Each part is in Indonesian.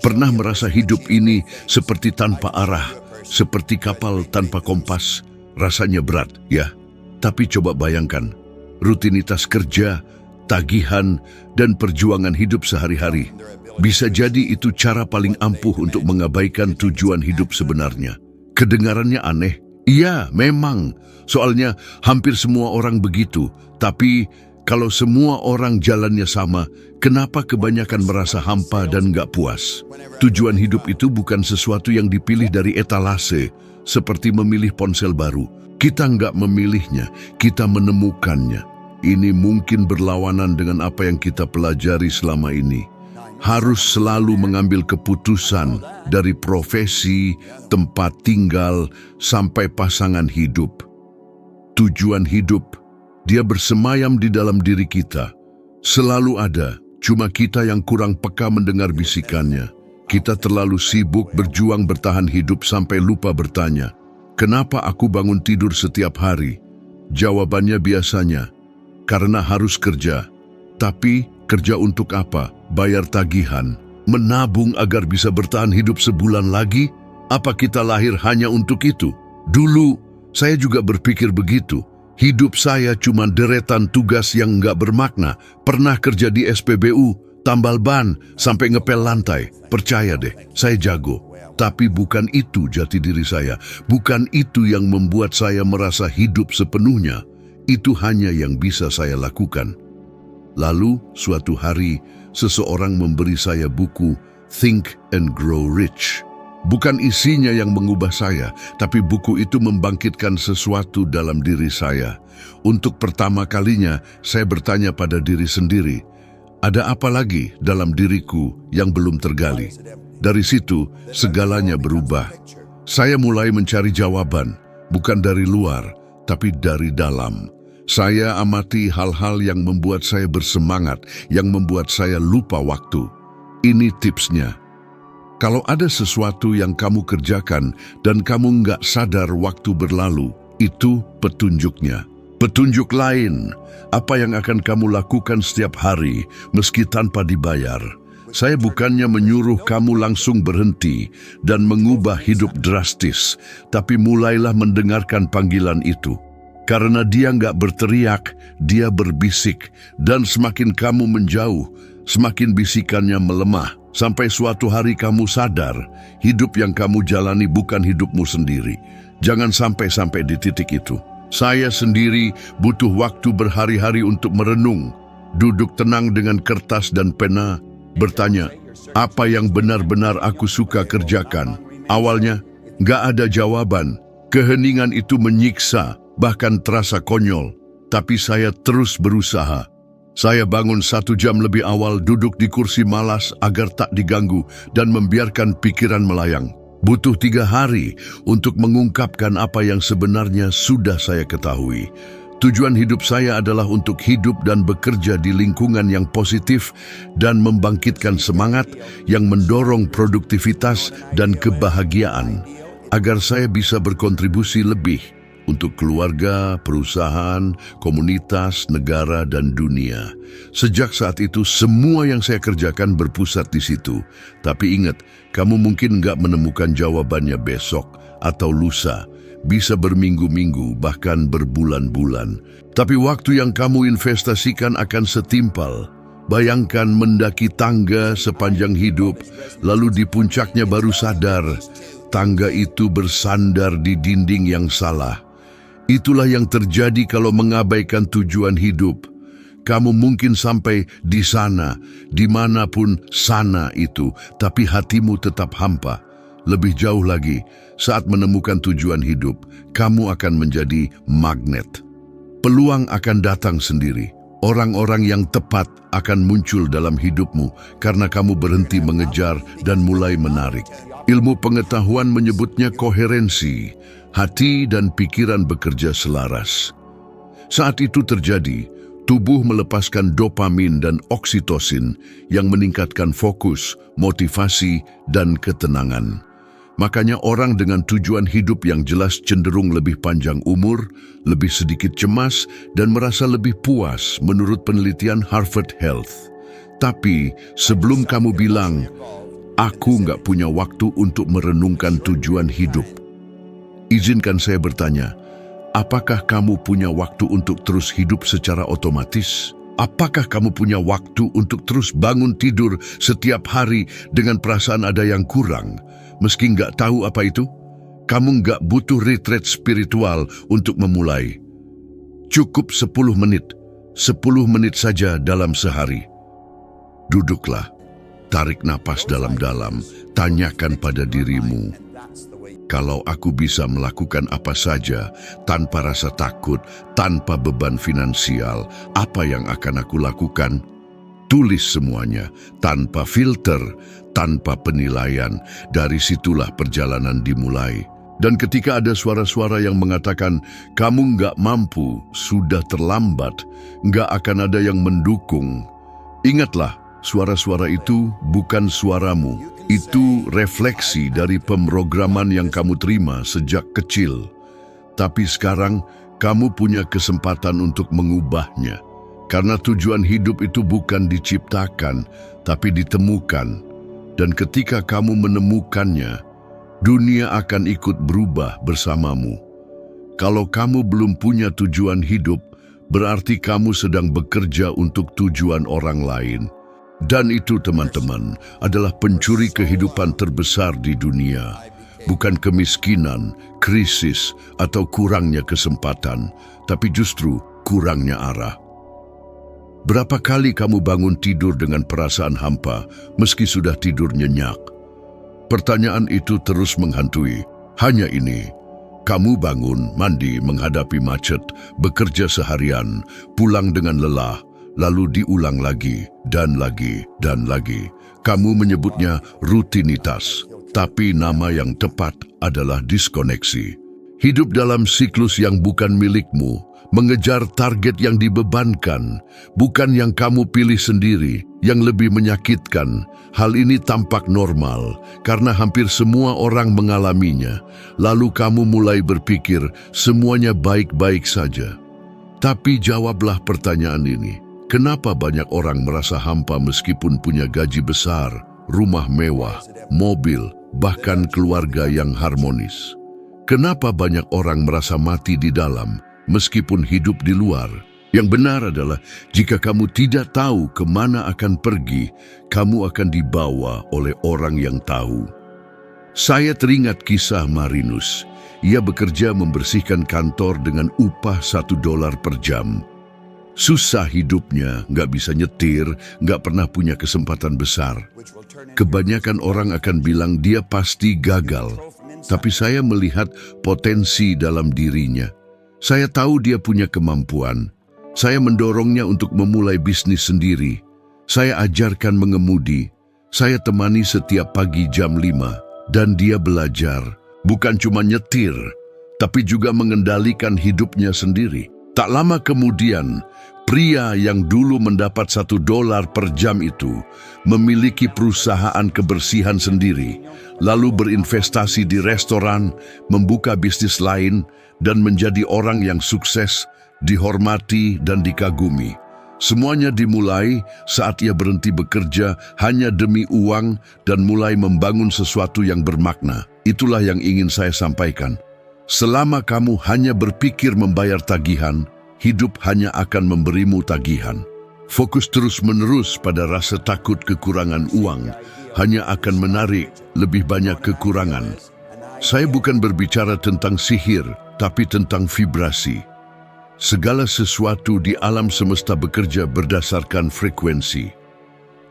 Pernah merasa hidup ini seperti tanpa arah, seperti kapal tanpa kompas? Rasanya berat, ya? Tapi coba bayangkan, rutinitas kerja, tagihan, dan perjuangan hidup sehari-hari. Bisa jadi itu cara paling ampuh untuk mengabaikan tujuan hidup sebenarnya. Kedengarannya aneh? Iya, memang. Soalnya hampir semua orang begitu. Tapi kalau semua orang jalannya sama, kenapa kebanyakan merasa hampa dan nggak puas? Tujuan hidup itu bukan sesuatu yang dipilih dari etalase, seperti memilih ponsel baru. Kita nggak memilihnya, kita menemukannya. Ini mungkin berlawanan dengan apa yang kita pelajari selama ini. Harus selalu mengambil keputusan dari profesi, tempat tinggal, sampai pasangan hidup. Tujuan hidup, dia bersemayam di dalam diri kita. Selalu ada, cuma kita yang kurang peka mendengar bisikannya. Kita terlalu sibuk berjuang bertahan hidup sampai lupa bertanya, kenapa aku bangun tidur setiap hari? Jawabannya biasanya, karena harus kerja. Tapi kerja untuk apa? Bayar tagihan, menabung agar bisa bertahan hidup sebulan lagi? Apa kita lahir hanya untuk itu? Dulu, saya juga berpikir begitu. Hidup saya cuma deretan tugas yang nggak bermakna. Pernah kerja di SPBU, tambal ban, sampai ngepel lantai. Percaya deh, saya jago. Tapi bukan itu jati diri saya. Bukan itu yang membuat saya merasa hidup sepenuhnya. Itu hanya yang bisa saya lakukan. Lalu, suatu hari, seseorang memberi saya buku Think and Grow Rich. Bukan isinya yang mengubah saya, tapi buku itu membangkitkan sesuatu dalam diri saya. Untuk pertama kalinya, saya bertanya pada diri sendiri, ada apa lagi dalam diriku yang belum tergali? Dari situ, segalanya berubah. Saya mulai mencari jawaban, bukan dari luar, tapi dari dalam. Saya amati hal-hal yang membuat saya bersemangat, yang membuat saya lupa waktu. Ini tipsnya. Kalau ada sesuatu yang kamu kerjakan dan kamu nggak sadar waktu berlalu, itu petunjuknya. Petunjuk lain, apa yang akan kamu lakukan setiap hari meski tanpa dibayar. Saya bukannya menyuruh kamu langsung berhenti dan mengubah hidup drastis, tapi mulailah mendengarkan panggilan itu. Karena dia nggak berteriak, dia berbisik, dan semakin kamu menjauh, semakin bisikannya melemah. Sampai suatu hari kamu sadar, hidup yang kamu jalani bukan hidupmu sendiri. Jangan sampai di titik itu. Saya sendiri butuh waktu berhari-hari untuk merenung, duduk tenang dengan kertas dan pena, bertanya, apa yang benar-benar aku suka kerjakan? Awalnya, nggak ada jawaban. Keheningan itu menyiksa, bahkan terasa konyol. Tapi saya terus berusaha. Saya bangun 1 jam lebih awal, duduk di kursi malas agar tak diganggu dan membiarkan pikiran melayang. Butuh 3 hari untuk mengungkapkan apa yang sebenarnya sudah saya ketahui. Tujuan hidup saya adalah untuk hidup dan bekerja di lingkungan yang positif dan membangkitkan semangat yang mendorong produktivitas dan kebahagiaan, agar saya bisa berkontribusi lebih untuk keluarga, perusahaan, komunitas, negara, dan dunia. Sejak saat itu, semua yang saya kerjakan berpusat di situ. Tapi ingat, kamu mungkin nggak menemukan jawabannya besok atau lusa. Bisa berminggu-minggu, bahkan berbulan-bulan. Tapi waktu yang kamu investasikan akan setimpal. Bayangkan mendaki tangga sepanjang hidup, lalu di puncaknya baru sadar, tangga itu bersandar di dinding yang salah. Itulah yang terjadi kalau mengabaikan tujuan hidup. Kamu mungkin sampai di sana, dimanapun sana itu, tapi hatimu tetap hampa. Lebih jauh lagi, saat menemukan tujuan hidup, kamu akan menjadi magnet. Peluang akan datang sendiri. Orang-orang yang tepat akan muncul dalam hidupmu karena kamu berhenti mengejar dan mulai menarik. Ilmu pengetahuan menyebutnya koherensi. Hati dan pikiran bekerja selaras. Saat itu terjadi, tubuh melepaskan dopamin dan oksitosin yang meningkatkan fokus, motivasi, dan ketenangan. Makanya orang dengan tujuan hidup yang jelas cenderung lebih panjang umur, lebih sedikit cemas, dan merasa lebih puas menurut penelitian Harvard Health. Tapi sebelum kamu bilang, Aku nggak punya waktu untuk merenungkan tujuan hidup. Izinkan saya bertanya, apakah kamu punya waktu untuk terus hidup secara otomatis? Apakah kamu punya waktu untuk terus bangun tidur setiap hari dengan perasaan ada yang kurang, meski nggak tahu apa itu? Kamu nggak butuh retreat spiritual untuk memulai. Cukup 10 menit. 10 menit saja dalam sehari. Duduklah, tarik napas dalam-dalam, tanyakan pada dirimu, kalau aku bisa melakukan apa saja tanpa rasa takut, tanpa beban finansial, apa yang akan aku lakukan? Tulis semuanya, tanpa filter, tanpa penilaian. Dari situlah perjalanan dimulai. Dan ketika ada suara-suara yang mengatakan, kamu nggak mampu, sudah terlambat, nggak akan ada yang mendukung. Ingatlah, suara-suara itu bukan suaramu. Itu refleksi dari pemrograman yang kamu terima sejak kecil. Tapi sekarang, kamu punya kesempatan untuk mengubahnya. Karena tujuan hidup itu bukan diciptakan, tapi ditemukan. Dan ketika kamu menemukannya, dunia akan ikut berubah bersamamu. Kalau kamu belum punya tujuan hidup, berarti kamu sedang bekerja untuk tujuan orang lain. Dan itu, teman-teman, adalah pencuri kehidupan terbesar di dunia. Bukan kemiskinan, krisis, atau kurangnya kesempatan, tapi justru kurangnya arah. Berapa kali kamu bangun tidur dengan perasaan hampa, meski sudah tidur nyenyak? Pertanyaan itu terus menghantui. Hanya ini, kamu bangun, mandi, menghadapi macet, bekerja seharian, pulang dengan lelah, lalu diulang lagi, dan lagi, dan lagi. Kamu menyebutnya rutinitas, tapi nama yang tepat adalah diskoneksi. Hidup dalam siklus yang bukan milikmu, mengejar target yang dibebankan, bukan yang kamu pilih sendiri, yang lebih menyakitkan. Hal ini tampak normal, karena hampir semua orang mengalaminya. Lalu kamu mulai berpikir, semuanya baik-baik saja. Tapi jawablah pertanyaan ini. Kenapa banyak orang merasa hampa meskipun punya gaji besar, rumah mewah, mobil, bahkan keluarga yang harmonis? Kenapa banyak orang merasa mati di dalam meskipun hidup di luar? Yang benar adalah, jika kamu tidak tahu kemana akan pergi, kamu akan dibawa oleh orang yang tahu. Saya teringat kisah Marinus. Ia bekerja membersihkan kantor dengan upah $1 per jam. Susah hidupnya, nggak bisa nyetir, nggak pernah punya kesempatan besar. Kebanyakan orang akan bilang dia pasti gagal. Tapi saya melihat potensi dalam dirinya. Saya tahu dia punya kemampuan. Saya mendorongnya untuk memulai bisnis sendiri. Saya ajarkan mengemudi. Saya temani setiap pagi jam 5. Dan dia belajar, bukan cuma nyetir, tapi juga mengendalikan hidupnya sendiri. Tak lama kemudian, pria yang dulu mendapat $1 per jam itu memiliki perusahaan kebersihan sendiri, lalu berinvestasi di restoran, membuka bisnis lain, dan menjadi orang yang sukses, dihormati, dan dikagumi. Semuanya dimulai saat ia berhenti bekerja hanya demi uang dan mulai membangun sesuatu yang bermakna. Itulah yang ingin saya sampaikan. Selama kamu hanya berpikir membayar tagihan, hidup hanya akan memberimu tagihan. Fokus terus-menerus pada rasa takut kekurangan uang hanya akan menarik lebih banyak kekurangan. Saya bukan berbicara tentang sihir, tapi tentang vibrasi. Segala sesuatu di alam semesta bekerja berdasarkan frekuensi.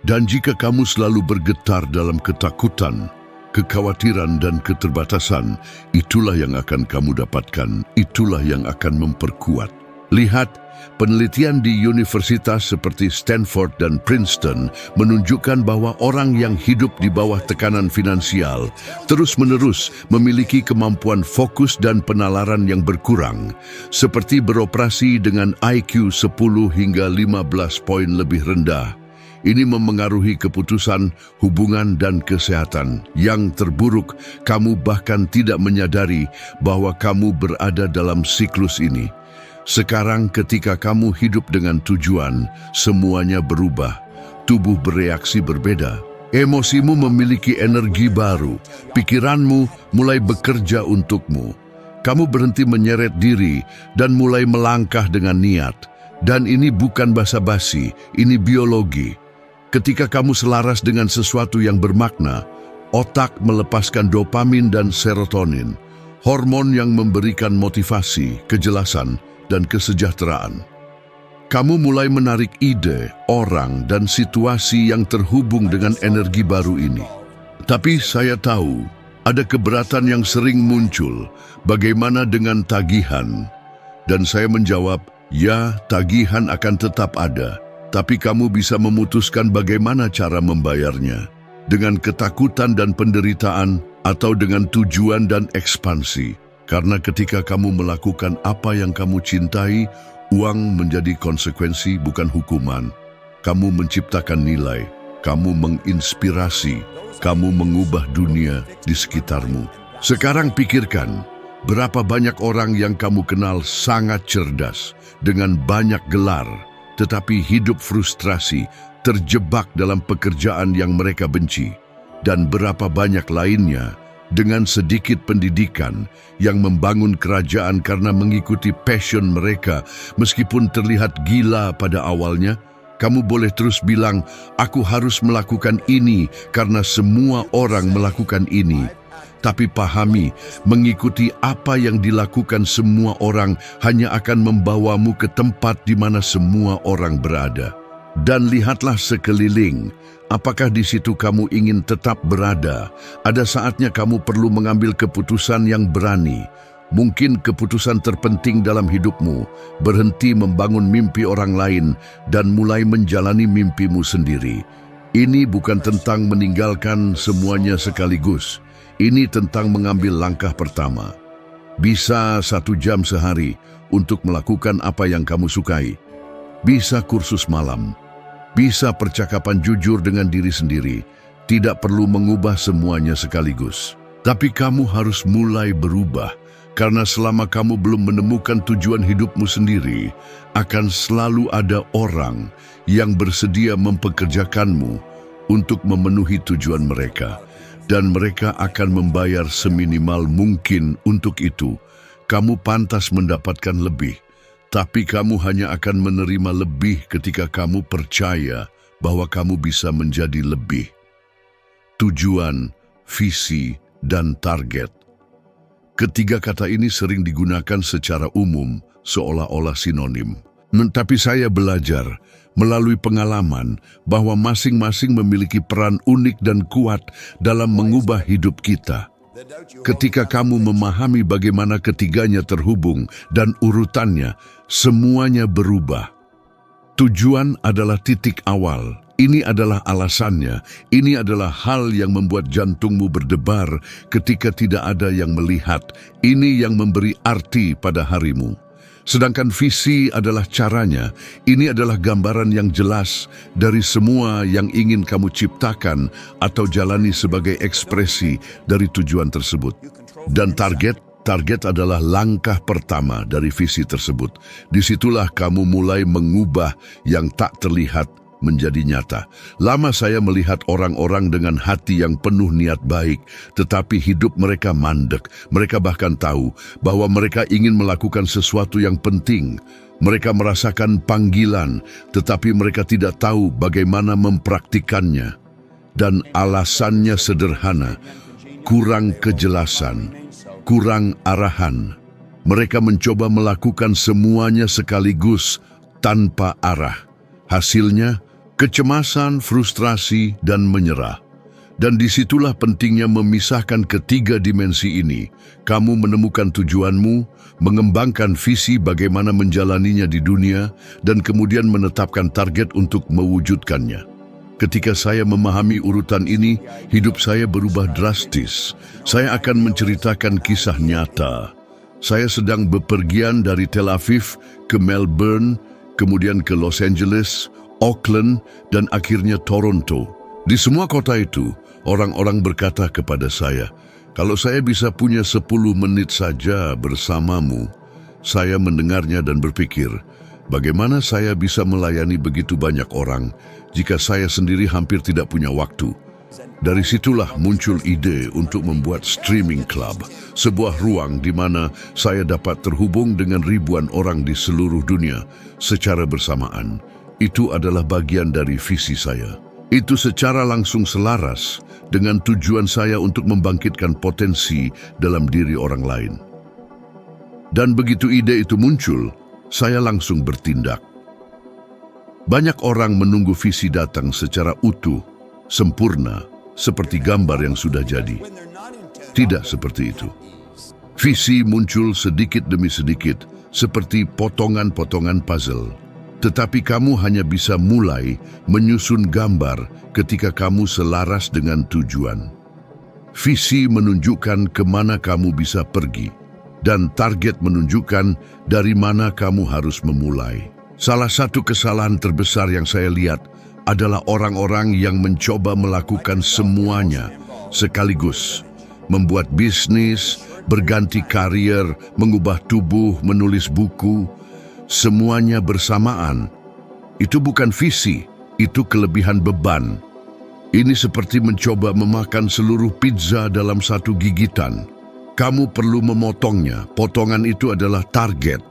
Dan jika kamu selalu bergetar dalam ketakutan, kekhawatiran dan keterbatasan, itulah yang akan kamu dapatkan, itulah yang akan memperkuat. Lihat, penelitian di universitas seperti Stanford dan Princeton menunjukkan bahwa orang yang hidup di bawah tekanan finansial terus-menerus memiliki kemampuan fokus dan penalaran yang berkurang, seperti beroperasi dengan IQ 10 hingga 15 poin lebih rendah. Ini memengaruhi keputusan, hubungan, dan kesehatan. Yang terburuk, kamu bahkan tidak menyadari bahwa kamu berada dalam siklus ini. Sekarang ketika kamu hidup dengan tujuan, semuanya berubah. Tubuh bereaksi berbeda, Emosimu memiliki energi baru, pikiranmu mulai bekerja untukmu. Kamu berhenti menyeret diri dan mulai melangkah dengan niat. Dan ini bukan basa-basi, ini biologi. Ketika kamu selaras dengan sesuatu yang bermakna, otak melepaskan dopamin dan serotonin, hormon yang memberikan motivasi, kejelasan, dan kesejahteraan. Kamu mulai menarik ide, orang, dan situasi yang terhubung dengan energi baru ini. Tapi saya tahu, ada keberatan yang sering muncul. Bagaimana dengan tagihan? Dan saya menjawab, ya, tagihan akan tetap ada. Tapi kamu bisa memutuskan bagaimana cara membayarnya. Dengan ketakutan dan penderitaan, atau dengan tujuan dan ekspansi. Karena ketika kamu melakukan apa yang kamu cintai, uang menjadi konsekuensi bukan hukuman. Kamu menciptakan nilai, kamu menginspirasi, kamu mengubah dunia di sekitarmu. Sekarang pikirkan, berapa banyak orang yang kamu kenal sangat cerdas, dengan banyak gelar, tetapi hidup frustrasi, terjebak dalam pekerjaan yang mereka benci. Dan berapa banyak lainnya, dengan sedikit pendidikan, yang membangun kerajaan karena mengikuti passion mereka, meskipun terlihat gila pada awalnya. Kamu boleh terus bilang, aku harus melakukan ini karena semua orang melakukan ini. Tapi pahami, mengikuti apa yang dilakukan semua orang hanya akan membawamu ke tempat di mana semua orang berada. Dan lihatlah sekeliling, apakah di situ kamu ingin tetap berada? Ada saatnya kamu perlu mengambil keputusan yang berani. Mungkin keputusan terpenting dalam hidupmu, berhenti membangun mimpi orang lain dan mulai menjalani mimpimu sendiri. Ini bukan tentang meninggalkan semuanya sekaligus. Ini tentang mengambil langkah pertama. Bisa 1 jam sehari untuk melakukan apa yang kamu sukai. Bisa kursus malam. Bisa percakapan jujur dengan diri sendiri. Tidak perlu mengubah semuanya sekaligus. Tapi kamu harus mulai berubah. Karena selama kamu belum menemukan tujuan hidupmu sendiri, akan selalu ada orang yang bersedia mempekerjakanmu untuk memenuhi tujuan mereka. Dan mereka akan membayar seminimal mungkin untuk itu. Kamu pantas mendapatkan lebih, tapi kamu hanya akan menerima lebih ketika kamu percaya bahwa kamu bisa menjadi lebih. Tujuan, visi, dan target. Ketiga kata ini sering digunakan secara umum, seolah-olah sinonim. Tapi saya belajar melalui pengalaman bahwa masing-masing memiliki peran unik dan kuat dalam mengubah hidup kita. Ketika kamu memahami bagaimana ketiganya terhubung dan urutannya, semuanya berubah. Tujuan adalah titik awal. Ini adalah alasannya. Ini adalah hal yang membuat jantungmu berdebar ketika tidak ada yang melihat. Ini yang memberi arti pada harimu. Sedangkan visi adalah caranya. Ini adalah gambaran yang jelas dari semua yang ingin kamu ciptakan atau jalani sebagai ekspresi dari tujuan tersebut. Dan target adalah langkah pertama dari visi tersebut. Disitulah kamu mulai mengubah yang tak terlihat menjadi nyata. Lama saya melihat orang-orang dengan hati yang penuh niat baik, tetapi hidup mereka mandek. Mereka bahkan tahu bahwa mereka ingin melakukan sesuatu yang penting. Mereka merasakan panggilan, tetapi mereka tidak tahu bagaimana mempraktikannya. Dan alasannya sederhana, kurang kejelasan, kurang arahan. Mereka mencoba melakukan semuanya sekaligus tanpa arah. Hasilnya, kecemasan, frustrasi, dan menyerah. Dan disitulah pentingnya memisahkan ketiga dimensi ini. Kamu menemukan tujuanmu, mengembangkan visi bagaimana menjalaninya di dunia, dan kemudian menetapkan target untuk mewujudkannya. Ketika saya memahami urutan ini, hidup saya berubah drastis. Saya akan menceritakan kisah nyata. Saya sedang bepergian dari Tel Aviv ke Melbourne, kemudian ke Los Angeles, Auckland, dan akhirnya Toronto. Di semua kota itu, orang-orang berkata kepada saya, kalau saya bisa punya 10 menit saja bersamamu. Saya mendengarnya dan berpikir, bagaimana saya bisa melayani begitu banyak orang jika saya sendiri hampir tidak punya waktu? Dari situlah muncul ide untuk membuat streaming club, sebuah ruang di mana saya dapat terhubung dengan ribuan orang di seluruh dunia secara bersamaan. Itu adalah bagian dari visi saya. Itu secara langsung selaras dengan tujuan saya untuk membangkitkan potensi dalam diri orang lain. Dan begitu ide itu muncul, saya langsung bertindak. Banyak orang menunggu visi datang secara utuh, sempurna, seperti gambar yang sudah jadi. Tidak seperti itu. Visi muncul sedikit demi sedikit, seperti potongan-potongan puzzle. Tetapi kamu hanya bisa mulai menyusun gambar ketika kamu selaras dengan tujuan. Visi menunjukkan kemana kamu bisa pergi, dan target menunjukkan dari mana kamu harus memulai. Salah satu kesalahan terbesar yang saya lihat adalah orang-orang yang mencoba melakukan semuanya sekaligus. Membuat bisnis, berganti karier, mengubah tubuh, menulis buku, semuanya bersamaan. Itu bukan visi, itu kelebihan beban. Ini seperti mencoba memakan seluruh pizza dalam satu gigitan. Kamu perlu memotongnya. Potongan itu adalah target.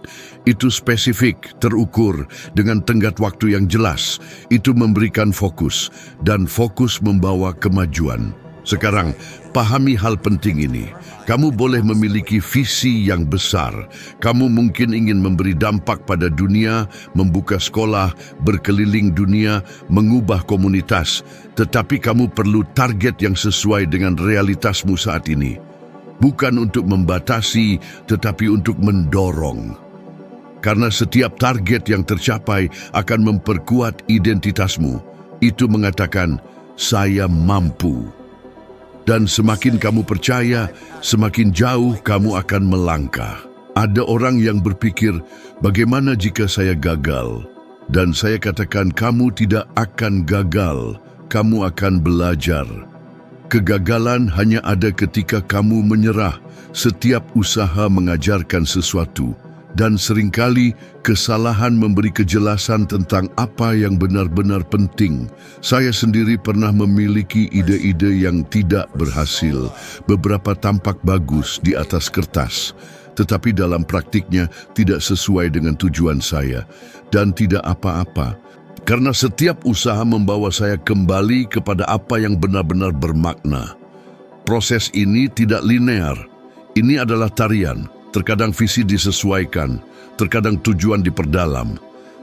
Itu spesifik, terukur, dengan tenggat waktu yang jelas. Itu memberikan fokus, dan fokus membawa kemajuan. Sekarang, pahami hal penting ini. Kamu boleh memiliki visi yang besar. Kamu mungkin ingin memberi dampak pada dunia, membuka sekolah, berkeliling dunia, mengubah komunitas. Tetapi kamu perlu target yang sesuai dengan realitasmu saat ini. Bukan untuk membatasi, tetapi untuk mendorong. Karena setiap target yang tercapai akan memperkuat identitasmu. Itu mengatakan, saya mampu. Dan semakin kamu percaya, semakin jauh kamu akan melangkah. Ada orang yang berpikir, bagaimana jika saya gagal? Dan saya katakan, kamu tidak akan gagal, kamu akan belajar. Kegagalan hanya ada ketika kamu menyerah. Setiap usaha mengajarkan sesuatu, dan seringkali kesalahan memberi kejelasan tentang apa yang benar-benar penting. Saya sendiri pernah memiliki ide-ide yang tidak berhasil. Beberapa tampak bagus di atas kertas, tetapi dalam praktiknya tidak sesuai dengan tujuan saya, dan tidak apa-apa. Karena setiap usaha membawa saya kembali kepada apa yang benar-benar bermakna. Proses ini tidak linear. Ini adalah tarian. Terkadang visi disesuaikan, terkadang tujuan diperdalam.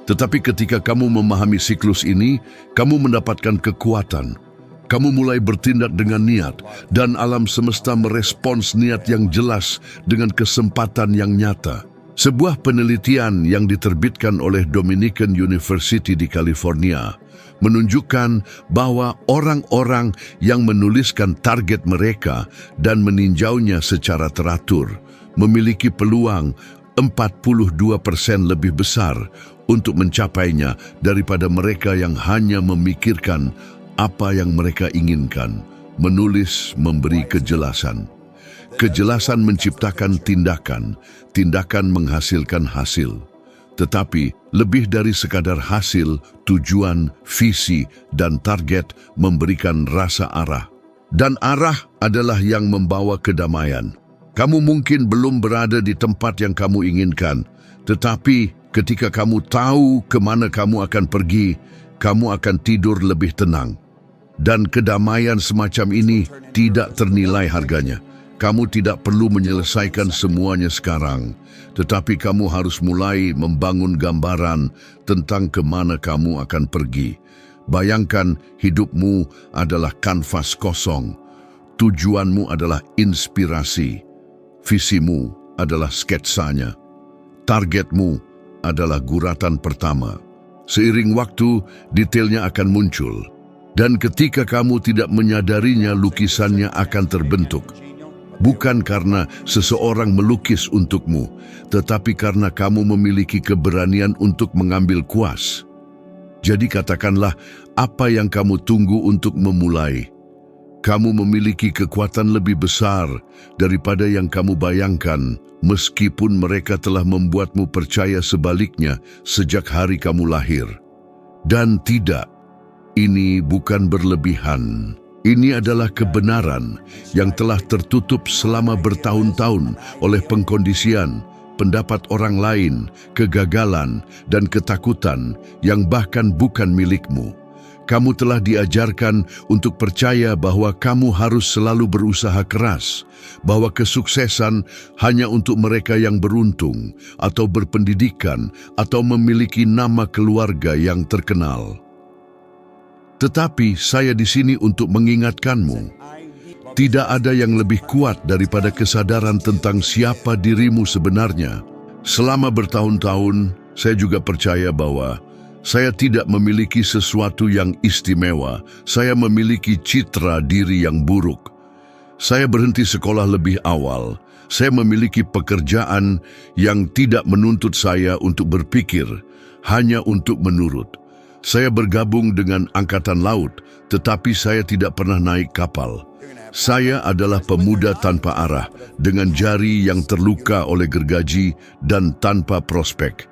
Tetapi ketika kamu memahami siklus ini, kamu mendapatkan kekuatan. Kamu mulai bertindak dengan niat, dan alam semesta merespons niat yang jelas dengan kesempatan yang nyata. Sebuah penelitian yang diterbitkan oleh Dominican University di California menunjukkan bahwa orang-orang yang menuliskan target mereka dan meninjaunya secara teratur memiliki peluang 42% lebih besar untuk mencapainya daripada mereka yang hanya memikirkan apa yang mereka inginkan. Menulis memberi kejelasan. Kejelasan menciptakan tindakan, tindakan menghasilkan hasil. Tetapi lebih dari sekadar hasil, tujuan, visi, dan target memberikan rasa arah. Dan arah adalah yang membawa kedamaian. Kamu mungkin belum berada di tempat yang kamu inginkan, tetapi ketika kamu tahu kemana kamu akan pergi, kamu akan tidur lebih tenang. Dan kedamaian semacam ini tidak ternilai harganya. Kamu tidak perlu menyelesaikan semuanya sekarang, tetapi kamu harus mulai membangun gambaran tentang kemana kamu akan pergi. Bayangkan hidupmu adalah kanvas kosong. Tujuanmu adalah inspirasi. Visimu adalah sketsanya. Targetmu adalah guratan pertama. Seiring waktu, detailnya akan muncul. Dan ketika kamu tidak menyadarinya, lukisannya akan terbentuk. Bukan karena seseorang melukis untukmu, tetapi karena kamu memiliki keberanian untuk mengambil kuas. Jadi katakanlah, apa yang kamu tunggu untuk memulai? Kamu memiliki kekuatan lebih besar daripada yang kamu bayangkan, meskipun mereka telah membuatmu percaya sebaliknya sejak hari kamu lahir. Dan tidak, ini bukan berlebihan. Ini adalah kebenaran yang telah tertutup selama bertahun-tahun oleh pengkondisian, pendapat orang lain, kegagalan, dan ketakutan yang bahkan bukan milikmu. Kamu telah diajarkan untuk percaya bahwa kamu harus selalu berusaha keras, bahwa kesuksesan hanya untuk mereka yang beruntung, atau berpendidikan, atau memiliki nama keluarga yang terkenal. Tetapi saya di sini untuk mengingatkanmu, tidak ada yang lebih kuat daripada kesadaran tentang siapa dirimu sebenarnya. Selama bertahun-tahun, saya juga percaya bahwa saya tidak memiliki sesuatu yang istimewa. Saya memiliki citra diri yang buruk. Saya berhenti sekolah lebih awal. Saya memiliki pekerjaan yang tidak menuntut saya untuk berpikir, hanya untuk menurut. Saya bergabung dengan Angkatan Laut, tetapi saya tidak pernah naik kapal. Saya adalah pemuda tanpa arah, dengan jari yang terluka oleh gergaji dan tanpa prospek.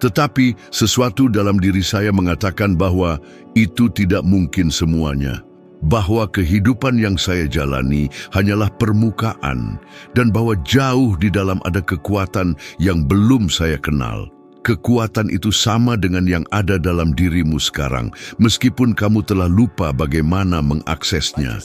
Tetapi sesuatu dalam diri saya mengatakan bahwa itu tidak mungkin semuanya. Bahwa kehidupan yang saya jalani hanyalah permukaan, dan bahwa jauh di dalam ada kekuatan yang belum saya kenal. Kekuatan itu sama dengan yang ada dalam dirimu sekarang, meskipun kamu telah lupa bagaimana mengaksesnya.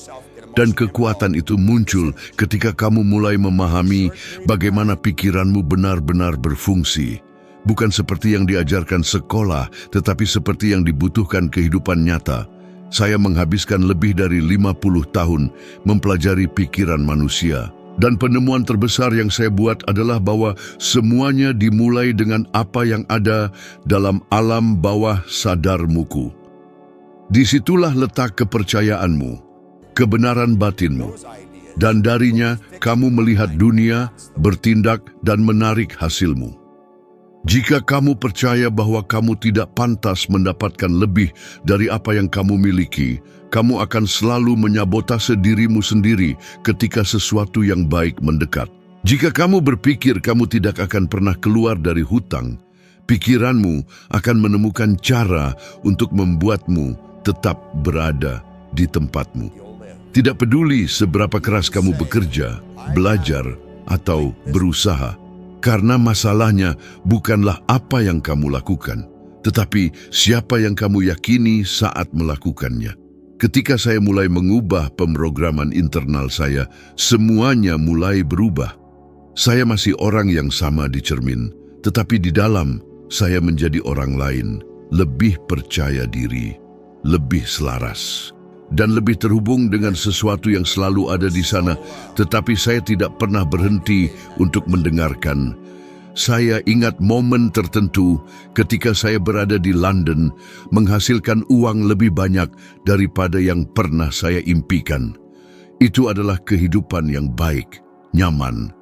Dan kekuatan itu muncul ketika kamu mulai memahami bagaimana pikiranmu benar-benar berfungsi. Bukan seperti yang diajarkan sekolah, tetapi seperti yang dibutuhkan kehidupan nyata. Saya menghabiskan lebih dari 50 tahun mempelajari pikiran manusia. Dan penemuan terbesar yang saya buat adalah bahwa semuanya dimulai dengan apa yang ada dalam alam bawah sadarmuku. Disitulah letak kepercayaanmu, kebenaran batinmu, dan darinya kamu melihat dunia, bertindak, dan menarik hasilmu. Jika kamu percaya bahwa kamu tidak pantas mendapatkan lebih dari apa yang kamu miliki, kamu akan selalu menyabotase dirimu sendiri ketika sesuatu yang baik mendekat. Jika kamu berpikir kamu tidak akan pernah keluar dari hutang, pikiranmu akan menemukan cara untuk membuatmu tetap berada di tempatmu. Tidak peduli seberapa keras kamu bekerja, belajar, atau berusaha. Karena masalahnya bukanlah apa yang kamu lakukan, tetapi siapa yang kamu yakini saat melakukannya. Ketika saya mulai mengubah pemrograman internal saya, semuanya mulai berubah. Saya masih orang yang sama di cermin, tetapi di dalam saya menjadi orang lain, lebih percaya diri, lebih selaras, dan lebih terhubung dengan sesuatu yang selalu ada di sana, tetapi saya tidak pernah berhenti untuk mendengarkan. Saya ingat momen tertentu ketika saya berada di London, menghasilkan uang lebih banyak daripada yang pernah saya impikan. Itu adalah kehidupan yang baik, nyaman.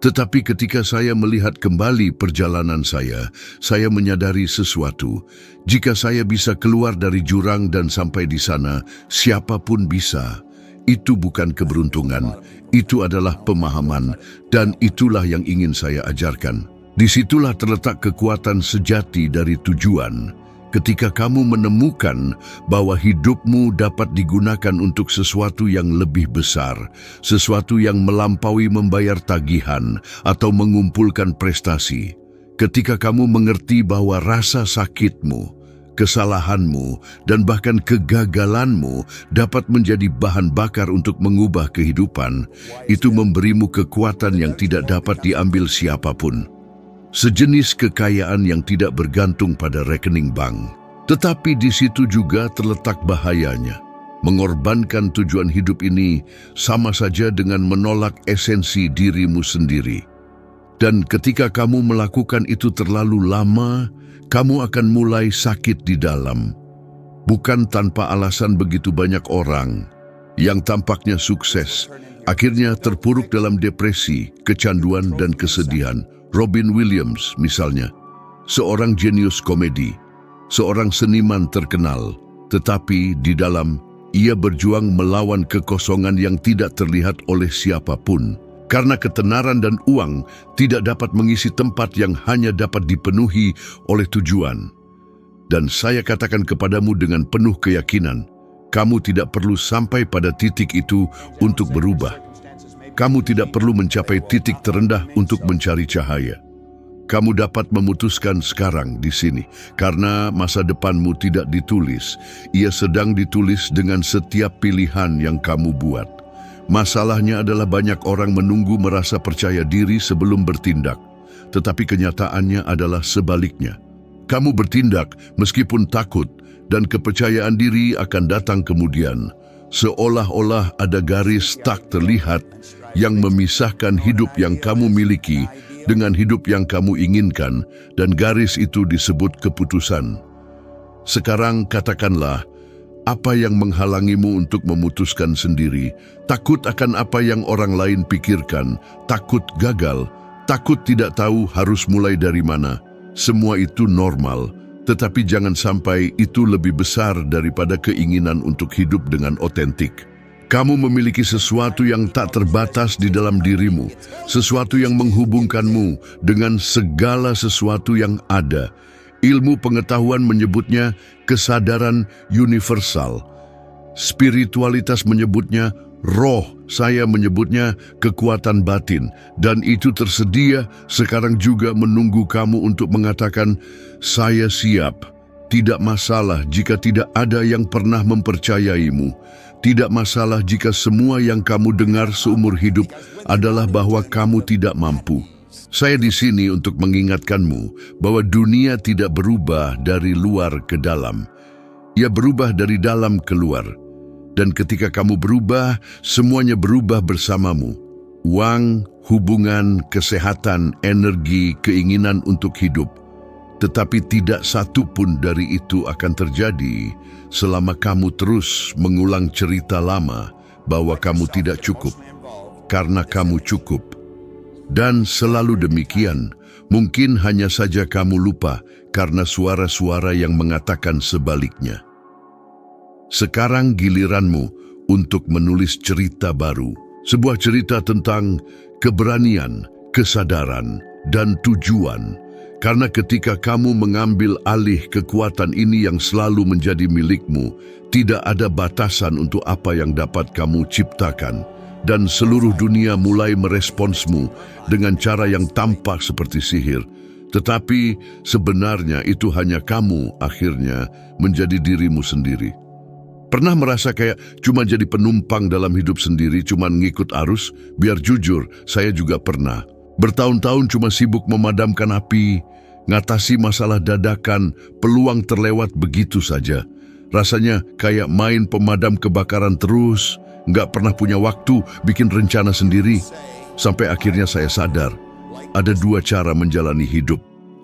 Tetapi ketika saya melihat kembali perjalanan saya menyadari sesuatu. Jika saya bisa keluar dari jurang dan sampai di sana, siapapun bisa. Itu bukan keberuntungan, itu adalah pemahaman, dan itulah yang ingin saya ajarkan. Disitulah terletak kekuatan sejati dari tujuan. Ketika kamu menemukan bahwa hidupmu dapat digunakan untuk sesuatu yang lebih besar, sesuatu yang melampaui membayar tagihan atau mengumpulkan prestasi. Ketika kamu mengerti bahwa rasa sakitmu, kesalahanmu, dan bahkan kegagalanmu dapat menjadi bahan bakar untuk mengubah kehidupan, itu memberimu kekuatan yang tidak dapat diambil siapapun. Sejenis kekayaan yang tidak bergantung pada rekening bank. Tetapi di situ juga terletak bahayanya. Mengorbankan tujuan hidup ini sama saja dengan menolak esensi dirimu sendiri. Dan ketika kamu melakukan itu terlalu lama, kamu akan mulai sakit di dalam. Bukan tanpa alasan begitu banyak orang yang tampaknya sukses, akhirnya terpuruk dalam depresi, kecanduan, dan kesedihan. Robin Williams misalnya, seorang jenius komedi, seorang seniman terkenal, tetapi di dalam ia berjuang melawan kekosongan yang tidak terlihat oleh siapapun. Karena ketenaran dan uang tidak dapat mengisi tempat yang hanya dapat dipenuhi oleh tujuan. Dan saya katakan kepadamu dengan penuh keyakinan, Kamu tidak perlu sampai pada titik itu untuk berubah. Kamu tidak perlu mencapai titik terendah untuk mencari cahaya. Kamu dapat memutuskan sekarang di sini, karena masa depanmu tidak ditulis. Ia sedang ditulis dengan setiap pilihan yang kamu buat. Masalahnya adalah banyak orang menunggu merasa percaya diri sebelum bertindak, tetapi kenyataannya adalah sebaliknya. Kamu bertindak meskipun takut, dan kepercayaan diri akan datang kemudian. Seolah-olah ada garis tak terlihat yang memisahkan hidup yang kamu miliki dengan hidup yang kamu inginkan, dan garis itu disebut keputusan. Sekarang katakanlah, apa yang menghalangimu untuk memutuskan sendiri? Takut akan apa yang orang lain pikirkan, takut gagal, takut tidak tahu harus mulai dari mana. Semua itu normal, tetapi jangan sampai itu lebih besar daripada keinginan untuk hidup dengan otentik. Kamu memiliki sesuatu yang tak terbatas di dalam dirimu, sesuatu yang menghubungkanmu dengan segala sesuatu yang ada. Ilmu pengetahuan menyebutnya kesadaran universal. Spiritualitas menyebutnya roh, saya menyebutnya kekuatan batin. Dan itu tersedia sekarang juga menunggu kamu untuk mengatakan, saya siap. Tidak masalah jika tidak ada yang pernah mempercayaimu. Tidak masalah jika semua yang kamu dengar seumur hidup adalah bahwa kamu tidak mampu. Saya di sini untuk mengingatkanmu bahwa dunia tidak berubah dari luar ke dalam. Ia berubah dari dalam keluar. Dan ketika kamu berubah, semuanya berubah bersamamu. Uang, hubungan, kesehatan, energi, keinginan untuk hidup. Tetapi tidak satu pun dari itu akan terjadi selama kamu terus mengulang cerita lama bahwa kamu tidak cukup, karena kamu cukup. Dan selalu demikian, mungkin hanya saja kamu lupa karena suara-suara yang mengatakan sebaliknya. Sekarang giliranmu untuk menulis cerita baru, sebuah cerita tentang keberanian, kesadaran, dan tujuan. Karena ketika kamu mengambil alih kekuatan ini yang selalu menjadi milikmu, tidak ada batasan untuk apa yang dapat kamu ciptakan. Dan seluruh dunia mulai meresponsmu dengan cara yang tampak seperti sihir. Tetapi sebenarnya itu hanya kamu akhirnya menjadi dirimu sendiri. Pernah merasa kayak cuma jadi penumpang dalam hidup sendiri, cuma ngikut arus? Biar jujur, saya juga pernah. Bertahun-tahun cuma sibuk memadamkan api, ngatasi masalah dadakan, peluang terlewat begitu saja. Rasanya kayak main pemadam kebakaran terus, nggak pernah punya waktu bikin rencana sendiri. Sampai akhirnya saya sadar, ada dua cara menjalani hidup,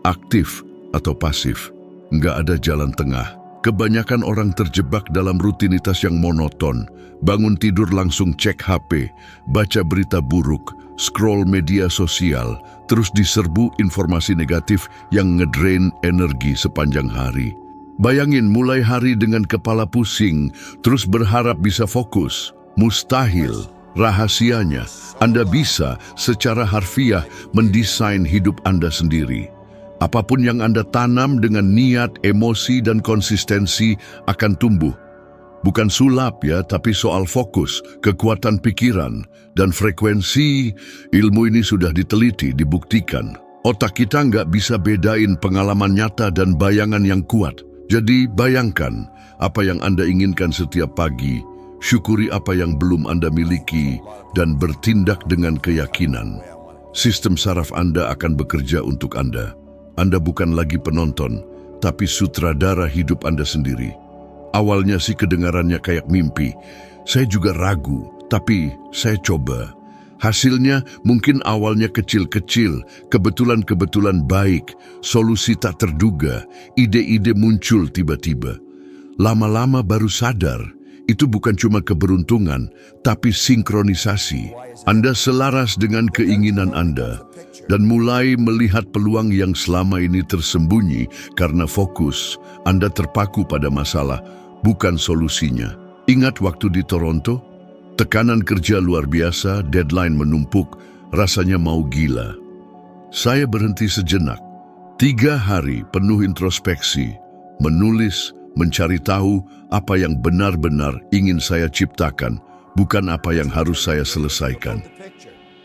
aktif atau pasif. Nggak ada jalan tengah. Kebanyakan orang terjebak dalam rutinitas yang monoton, bangun tidur langsung cek HP, baca berita buruk, scroll media sosial, terus diserbu informasi negatif yang ngedrain energi sepanjang hari. Bayangin mulai hari dengan kepala pusing, terus berharap bisa fokus. Mustahil. Rahasianya, Anda bisa secara harfiah mendesain hidup Anda sendiri. Apapun yang Anda tanam dengan niat, emosi, dan konsistensi akan tumbuh. Bukan sulap ya, tapi soal fokus, kekuatan pikiran, dan frekuensi. Ilmu ini sudah diteliti, dibuktikan. Otak kita nggak bisa bedain pengalaman nyata dan bayangan yang kuat. Jadi bayangkan apa yang Anda inginkan setiap pagi, syukuri apa yang belum Anda miliki, dan bertindak dengan keyakinan. Sistem saraf Anda akan bekerja untuk Anda. Anda bukan lagi penonton, tapi sutradara hidup Anda sendiri. Awalnya sih kedengarannya kayak mimpi. Saya juga ragu, tapi saya coba. Hasilnya mungkin awalnya kecil-kecil, kebetulan-kebetulan baik, solusi tak terduga, ide-ide muncul tiba-tiba. Lama-lama baru sadar, itu bukan cuma keberuntungan, tapi sinkronisasi. Anda selaras dengan keinginan Anda, dan mulai melihat peluang yang selama ini tersembunyi karena fokus. Anda terpaku pada masalah, bukan solusinya. Ingat waktu di Toronto? Tekanan kerja luar biasa, deadline menumpuk, rasanya mau gila. Saya berhenti sejenak. 3 hari penuh introspeksi, menulis, mencari tahu apa yang benar-benar ingin saya ciptakan, bukan apa yang harus saya selesaikan.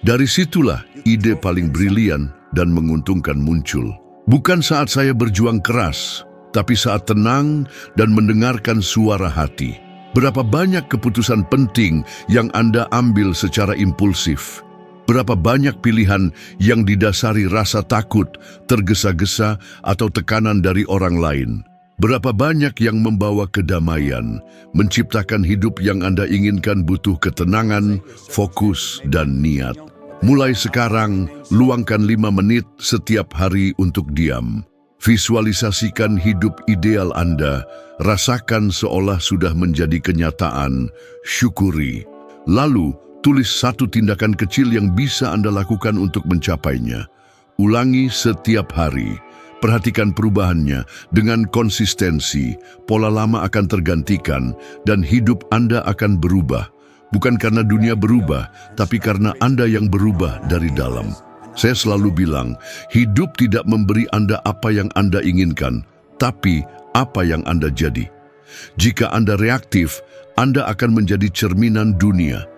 Dari situlah ide paling brilian dan menguntungkan muncul. Bukan saat saya berjuang keras, tapi saat tenang dan mendengarkan suara hati. Berapa banyak keputusan penting yang Anda ambil secara impulsif? Berapa banyak pilihan yang didasari rasa takut, tergesa-gesa, atau tekanan dari orang lain? Berapa banyak yang membawa kedamaian, menciptakan hidup yang Anda inginkan butuh ketenangan, fokus, dan niat. Mulai sekarang, luangkan 5 menit setiap hari untuk diam. Visualisasikan hidup ideal Anda, rasakan seolah sudah menjadi kenyataan, syukuri. Lalu, tulis 1 tindakan kecil yang bisa Anda lakukan untuk mencapainya. Ulangi setiap hari. Perhatikan perubahannya dengan konsistensi. Pola lama akan tergantikan dan hidup Anda akan berubah. Bukan karena dunia berubah, tapi karena Anda yang berubah dari dalam. Saya selalu bilang, hidup tidak memberi Anda apa yang Anda inginkan, tapi apa yang Anda jadi. Jika Anda reaktif, Anda akan menjadi cerminan dunia.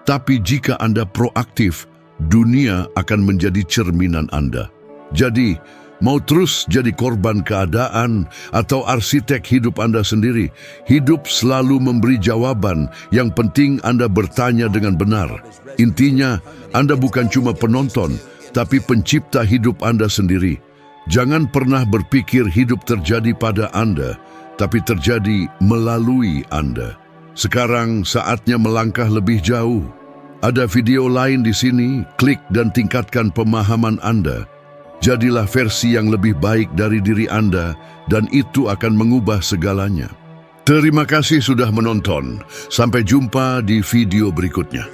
Tapi jika Anda proaktif, dunia akan menjadi cerminan Anda. Jadi, mau terus jadi korban keadaan atau arsitek hidup Anda sendiri, hidup selalu memberi jawaban. Yang penting Anda bertanya dengan benar. Intinya, Anda bukan cuma penonton, tapi pencipta hidup Anda sendiri. Jangan pernah berpikir hidup terjadi pada Anda, tapi terjadi melalui Anda. Sekarang saatnya melangkah lebih jauh. Ada video lain di sini, klik dan tingkatkan pemahaman Anda. Jadilah versi yang lebih baik dari diri Anda, dan itu akan mengubah segalanya. Terima kasih sudah menonton. Sampai jumpa di video berikutnya.